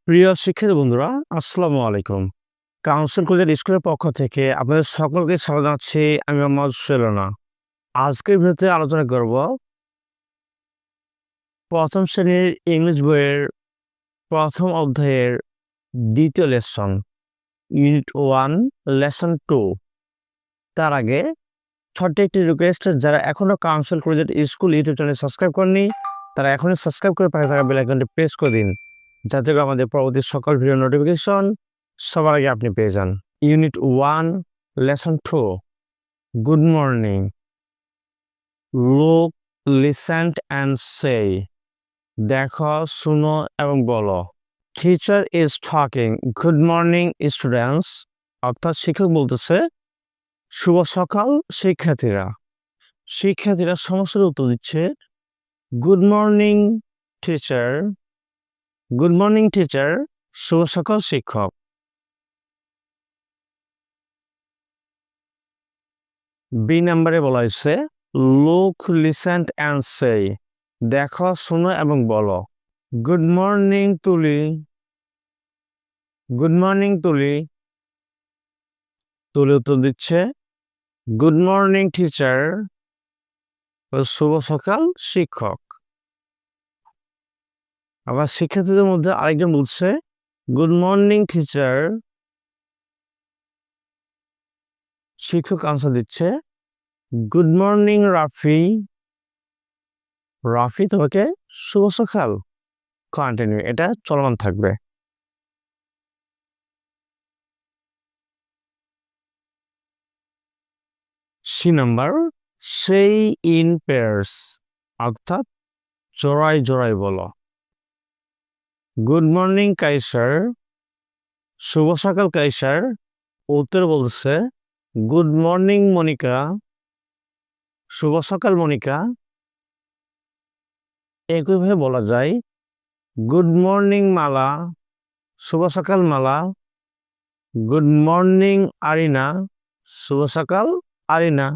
প্রিয় শিক্ষার্থী বন্ধুরা, আসসালামু আলাইকুম। কাউন্সিল কলেজ স্কুলের পক্ষ থেকে আপনাদের সকলকে স্বাগত জানাচ্ছি। আমি মোহাম্মদ সুহেল। আজকের ভিডিওতে আলোচনা করব প্রথম শ্রেণীর ইংলিশ বইয়ের প্রথম অধ্যায়ের দ্বিতীয় লেসন, ইউনিট 1, লেসন 2। তার আগে ছোট্ট একটি রিকোয়েস্ট, যারা এখনো council college school YouTube channel subscribe করেননি, তারা এখনই সাবস্ক্রাইব করে পাশে থাকা বেল আইকনটি প্রেস করে দিন, যাতে করে আমাদের পরবর্তী সকল ভিডিও নোটিফিকেশন সবার আগে আপনি পেয়ে যান। Unit 1, lesson 2, good morning. Look, listen and say. দেখো, শুনো এবং বলো। Teacher is talking, good morning students. অর্থাৎ শিক্ষক বলতেছে, শুভ সকাল শিক্ষার্থীরা। শিক্ষার্থীরা সমস্যার উত্তর দিচ্ছে, good morning teacher. Good morning teacher, শুভ সকাল শিক্ষক। বি নাম্বারে বলা হয়েছে, লুক, লিসেন অ্যান্ড সে। দেখো, শোনো এবং বলো। গুড মর্নিং তুলি। গুড মর্নিং তুলি। তুলি উত্তর দিচ্ছে, গুড মর্নিং টিচার, শুভ সকাল শিক্ষক। আবার শিক্ষার্থীদের মধ্যে আরেকজন বলছে, গুড মর্নিং টিচার। শিক্ষক আনসার দিচ্ছে, গুড মর্নিং রাফি। রাফি, তোমাকে শুভ সকাল। কন্টিনিউ, এটা চলমান থাকবে। সি নাম্বার, সেই ইন পেয়ার্স, অর্থাৎ জোড়ায় জোড়ায় বলো। গুড মর্নিং কাইসার, শুভ সকাল কাইসার। উত্তর বলছে, গুড মর্নিং মনিকা, শুভ সকাল মনিকা। একইভাবে বলা যায়, গুড মর্নিং মালা, শুভ সকাল মালা। গুড মর্নিং আরিনা, শুভ সকাল আরিনা।